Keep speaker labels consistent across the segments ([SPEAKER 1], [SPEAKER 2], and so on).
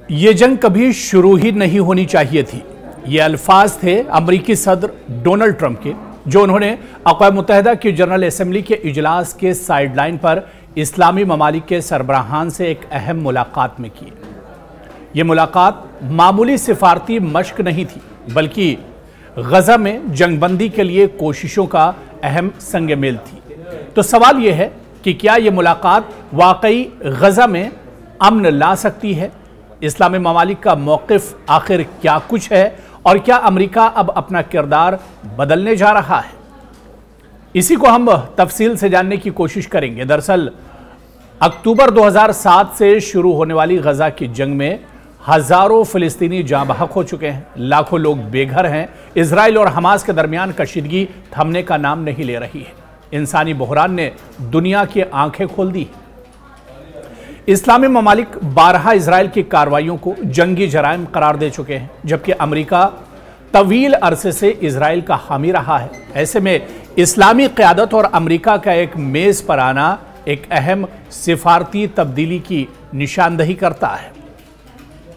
[SPEAKER 1] ये जंग कभी शुरू ही नहीं होनी चाहिए थी। ये अल्फाज थे अमरीकी सदर डोनाल्ड ट्रंप के, जो उन्होंने अक़वाम मुत्तहिदा की जनरल असेंबली के इजलास के साइडलाइन पर इस्लामी ममालिक के सरबराहान से एक अहम मुलाकात में की। ये मुलाकात मामूली सिफारती मश्क नहीं थी, बल्कि गजा में जंगबंदी के लिए कोशिशों का अहम संग मेल थी। तो सवाल यह है कि क्या ये मुलाकात वाकई गजा में अमन ला सकती है? इस्लामी ममालिक का मौक़िफ़ आखिर क्या कुछ है और क्या अमेरिका अब अपना किरदार बदलने जा रहा है? इसी को हम तफसील से जानने की कोशिश करेंगे। दरअसल अक्टूबर 2007 से शुरू होने वाली गजा की जंग में हजारों फिलिस्तीनी जाँ बहक हो चुके हैं, लाखों लोग बेघर हैं। इजराइल और हमास के दरमियान कशीदगी थमने का नाम नहीं ले रही है। इंसानी बहरान ने दुनिया की आंखें खोल दी। इस्लामी ममालिक 12 इजराइल की कार्रवाइयों को जंगी जराइम करार दे चुके हैं, जबकि अमेरिका तवील अरसे से इजराइल का हामी रहा है। ऐसे में इस्लामी क़यादत और अमेरिका का एक मेज़ पर आना एक अहम सिफारती तब्दीली की निशानदही करता है।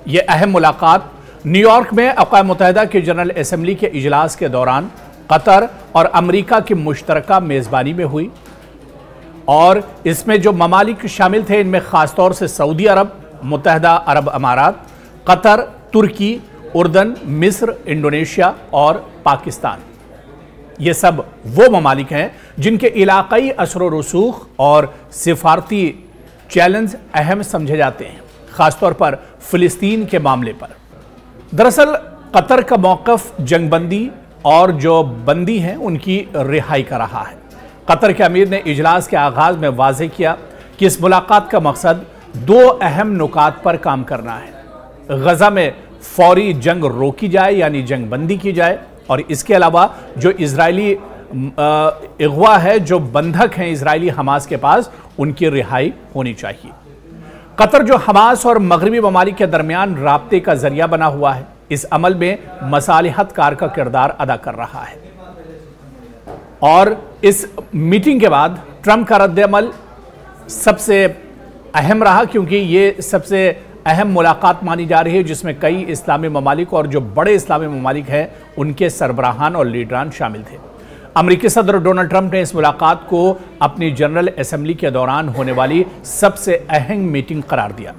[SPEAKER 1] यह अहम मुलाकात न्यूयॉर्क में अक़वाम मुत्तहिदा की जनरल असेंबली के इजलास के दौरान कतर और अमेरिका की मुश्तरका मेज़बानी में हुई और इसमें जो ममालिक शामिल थे, इनमें ख़ासतौर से सऊदी अरब, मुत्तहिदा अरब अमारात, कतर, तुर्की, उर्दन, मिस्र, इंडोनेशिया और पाकिस्तान। ये सब वो ममालिक हैं जिनके इलाक़ाई असर व रसूख और सिफारती चैलेंज अहम समझे जाते हैं, ख़ासतौर पर फ़िलिस्तीन के मामले पर। दरअसल कतर का मौक़िफ़ जंगबंदी और जो बंदी हैं उनकी रिहाई का रहा है। कतर के अमीर ने इजलास के आगाज़ में वाज़ेह किया कि इस मुलाकात का मकसद दो अहम नुकात पर काम करना है। गजा में फौरी जंग रोकी जाए, यानी जंग बंदी की जाए, और इसके अलावा जो इजरायली अगवा है, जो बंधक हैं इजरायली हमास के पास, उनकी रिहाई होनी चाहिए। कतर जो हमास और मगरबी ममालिक के दरमियान राब्ते का जरिया बना हुआ है, इस अमल में मसालिहत कार का किरदार अदा कर रहा है। और इस मीटिंग के बाद ट्रंप का रद्द-ए-अमल सबसे अहम रहा, क्योंकि ये सबसे अहम मुलाकात मानी जा रही है जिसमें कई इस्लामी ममालिक और जो बड़े इस्लामी ममालिक हैं उनके सरबराहान और लीडरान शामिल थे। अमेरिकी सदर डोनाल्ड ट्रंप ने इस मुलाकात को अपनी जनरल असेंबली के दौरान होने वाली सबसे अहम मीटिंग करार दिया।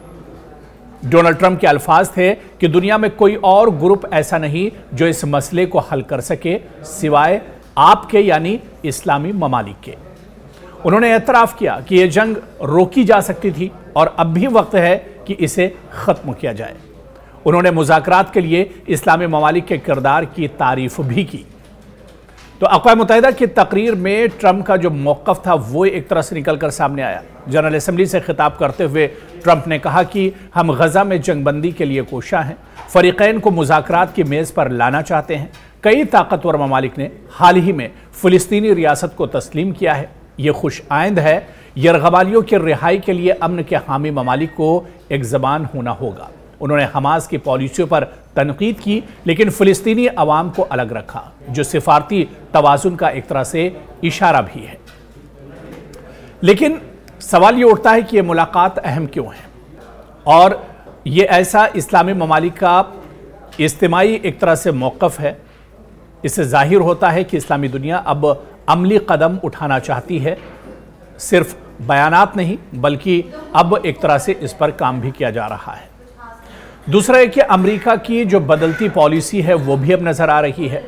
[SPEAKER 1] डोनाल्ड ट्रंप के अल्फाज थे कि दुनिया में कोई और ग्रुप ऐसा नहीं जो इस मसले को हल कर सके सिवाय आपके, यानी इस्लामी ममालिक के। उन्होंने एतराफ़ किया कि यह जंग रोकी जा सकती थी और अब भी वक्त है कि इसे ख़त्म किया जाए। उन्होंने मुज़ाकरात के लिए इस्लामी ममालिक के किरदार की तारीफ़ भी की। तो अक़वाम मुत्तहिदा की तकरीर में ट्रंप का जो मौक़िफ़ था वो एक तरह से निकल कर सामने आया। जनरल असेंबली से खिताब करते हुए ट्रंप ने कहा कि हम गजा में जंगबंदी के लिए कोशा हैं, फ़रीक़ैन को मुज़ाकरात की मेज़ पर लाना चाहते हैं। कई ताकतवर ममालिक ने हाल ही में फ़िलिस्तीनी रियासत को तस्लीम किया है। ये खुश आइंद है। यरग़बालियों की रिहाई के लिए अमन के हामी ममालिक को एक ज़बान होना होगा। उन्होंने हमास की पॉलिसियों पर तनकीद की, लेकिन फ़िलिस्तीनी अवाम को अलग रखा, जो सिफारती तवाज़ुन का एक तरह से इशारा भी है। लेकिन सवाल ये उठता है कि यह मुलाकात अहम क्यों है, और ये ऐसा इस्लामी ममालिक का इज्तिमाई एक तरह से मौक़िफ़ है। इससे जाहिर होता है कि इस्लामी दुनिया अब अमली कदम उठाना चाहती है, सिर्फ बयानात नहीं बल्कि अब एक तरह से इस पर काम भी किया जा रहा है। दूसरा है कि अमेरिका की जो बदलती पॉलिसी है वो भी अब नज़र आ रही है।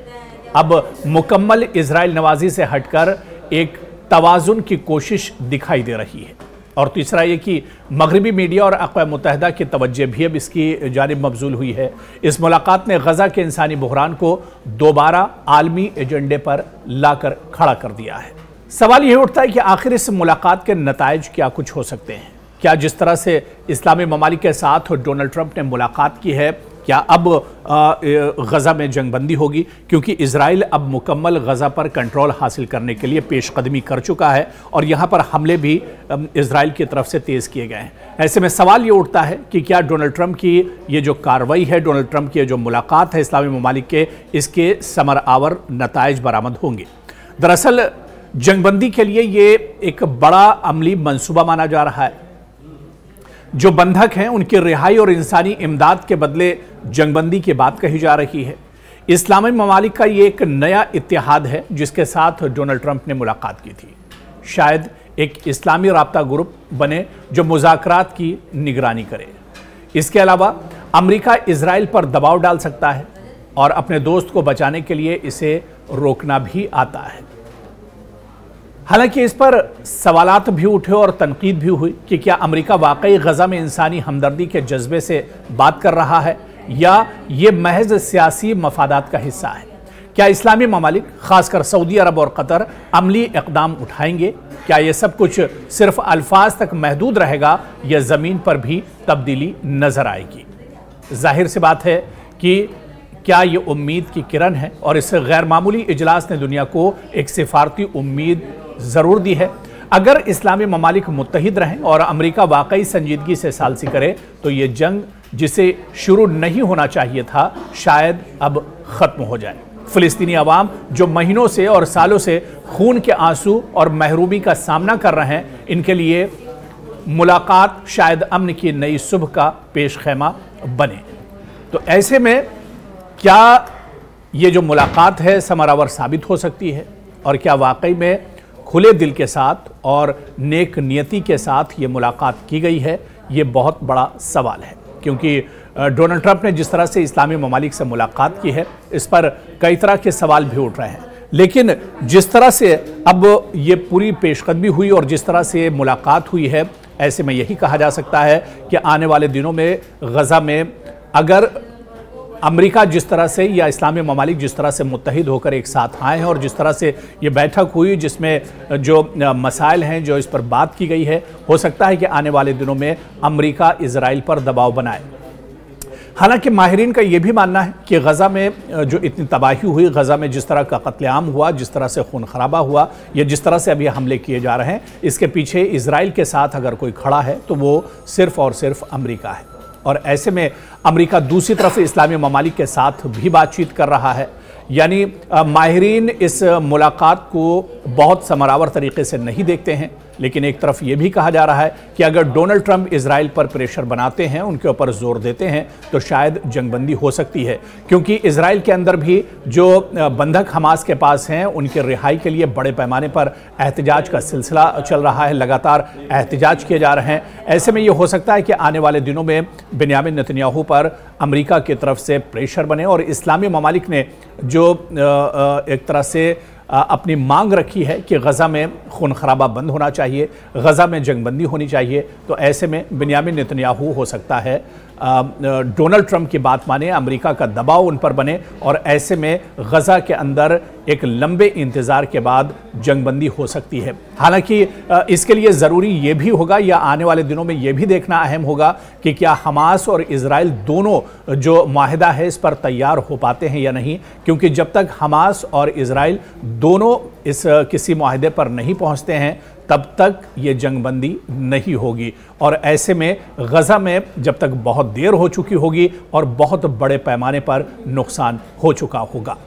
[SPEAKER 1] अब मुकम्मल इजराइल नवाजी से हटकर एक तवाज़ुन की कोशिश दिखाई दे रही है। और तीसरा ये कि मगरबी मीडिया और अक़वाम मुत्तहिदा की तवज्जो भी अब इसकी जानिब मबज़ूल हुई है। इस मुलाकात ने गजा के इंसानी बहरान को दोबारा आलमी एजेंडे पर लाकर खड़ा कर दिया है। सवाल यह उठता है कि आखिर इस मुलाकात के नताइज क्या कुछ हो सकते हैं? क्या जिस तरह से इस्लामी ममालिक के साथ डोनाल्ड ट्रंप ने मुलाकात की है, क्या अब गजा में जंगबंदी होगी? क्योंकि इजराइल अब मुकम्मल गजा पर कंट्रोल हासिल करने के लिए पेशकदमी कर चुका है और यहाँ पर हमले भी इजराइल की तरफ से तेज़ किए गए हैं। ऐसे में सवाल ये उठता है कि क्या डोनाल्ड ट्रंप की ये जो कार्रवाई है, डोनाल्ड ट्रंप की जो मुलाकात है इस्लामी ममालिक के, इसके समर आवर नताइज बरामद होंगे? दरअसल जंगबंदी के लिए ये एक बड़ा अमली मंसूबा माना जा रहा है। जो बंधक हैं उनकी रिहाई और इंसानी इमदाद के बदले जंगबंदी की बात कही जा रही है। इस्लामी ममालिक का ये एक नया इत्तेहाद है जिसके साथ डोनाल्ड ट्रंप ने मुलाकात की थी। शायद एक इस्लामी राब्ता ग्रुप बने जो मुज़ाकरात की निगरानी करे। इसके अलावा अमेरिका इजराइल पर दबाव डाल सकता है और अपने दोस्त को बचाने के लिए इसे रोकना भी आता है। हालांकि इस पर सवालात भी उठे और तनकीद भी हुई कि क्या अमेरिका वाकई गजा में इंसानी हमदर्दी के जज्बे से बात कर रहा है या ये महज सियासी मफादात का हिस्सा है। क्या इस्लामी ममालिक खासकर सऊदी अरब और कतर अमली इक़दाम उठाएंगे? क्या ये सब कुछ सिर्फ अल्फाज तक महदूद रहेगा या ज़मीन पर भी तब्दीली नजर आएगी? जाहिर सी बात है कि क्या ये उम्मीद की किरण है और इस गैर मामूली इजलास ने दुनिया को एक सिफारती उम्मीद ज़रूर दी है। अगर इस्लामी ममालिक मुत्तहिद रहें और अमेरिका वाकई संजीदगी से सालसी करे तो ये जंग जिसे शुरू नहीं होना चाहिए था शायद अब ख़त्म हो जाए। फ़िलिस्तीनी अवाम जो महीनों से और सालों से खून के आंसू और महरूमी का सामना कर रहे हैं, इनके लिए मुलाकात शायद अमन की नई सुबह का पेश खैमा बने। तो ऐसे में क्या ये जो मुलाकात है समरावर साबित हो सकती है और क्या वाकई में खुले दिल के साथ और नेक नियति के साथ ये मुलाकात की गई है? ये बहुत बड़ा सवाल है, क्योंकि डोनाल्ड ट्रंप ने जिस तरह से इस्लामी ममालिक से मुलाकात की है इस पर कई तरह के सवाल भी उठ रहे हैं। लेकिन जिस तरह से अब ये पूरी पेशकदमी हुई और जिस तरह से मुलाकात हुई है, ऐसे में यही कहा जा सकता है कि आने वाले दिनों में गजा में अगर अमेरिका जिस तरह से या इस्लामी ममालिक जिस तरह से मुत्तहिद होकर एक साथ आए हैं और जिस तरह से ये बैठक हुई जिसमें जो मसाइल हैं जो इस पर बात की गई है, हो सकता है कि आने वाले दिनों में अमेरिका इजराइल पर दबाव बनाए। हालांकि माहिरीन का ये भी मानना है कि गजा में जो इतनी तबाही हुई, गजा में जिस तरह का कत्लेआम हुआ, जिस तरह से खून खराबा हुआ या जिस तरह से अभी हमले किए जा रहे हैं, इसके पीछे इजराइल के साथ अगर कोई खड़ा है तो वो सिर्फ और सिर्फ अमेरिका है। और ऐसे में अमेरिका दूसरी तरफ इस्लामी ममालिक के साथ भी बातचीत कर रहा है। यानी माहिरीन इस मुलाकात को बहुत समरावर तरीके से नहीं देखते हैं, लेकिन एक तरफ ये भी कहा जा रहा है कि अगर डोनाल्ड ट्रंप इजराइल पर प्रेशर बनाते हैं, उनके ऊपर जोर देते हैं, तो शायद जंगबंदी हो सकती है। क्योंकि इजराइल के अंदर भी जो बंधक हमास के पास हैं उनके रिहाई के लिए बड़े पैमाने पर एहतजाज का सिलसिला चल रहा है, लगातार एहतजाज किए जा रहे हैं। ऐसे में ये हो सकता है कि आने वाले दिनों में बेंयामिन नेतन्याहू पर अमेरिका की तरफ से प्रेशर बने और इस्लामी ममालिक ने जो एक तरह से अपनी मांग रखी है कि गजा में खून खराबा बंद होना चाहिए, गजा में जंगबंदी होनी चाहिए, तो ऐसे में बेंयामिन नेतन्याहू हो सकता है डोनाल्ड ट्रंप की बात माने, अमेरिका का दबाव उन पर बने और ऐसे में गजा के अंदर एक लंबे इंतजार के बाद जंगबंदी हो सकती है। हालांकि इसके लिए ज़रूरी ये भी होगा या आने वाले दिनों में ये भी देखना अहम होगा कि क्या हमास और इजराइल दोनों जो माहिदा है इस पर तैयार हो पाते हैं या नहीं, क्योंकि जब तक हमास और इजराइल दोनों इस किसी माहिदे पर नहीं पहुंचते हैं तब तक ये जंगबंदी नहीं होगी। और ऐसे में गजा में जब तक बहुत देर हो चुकी होगी और बहुत बड़े पैमाने पर नुकसान हो चुका होगा।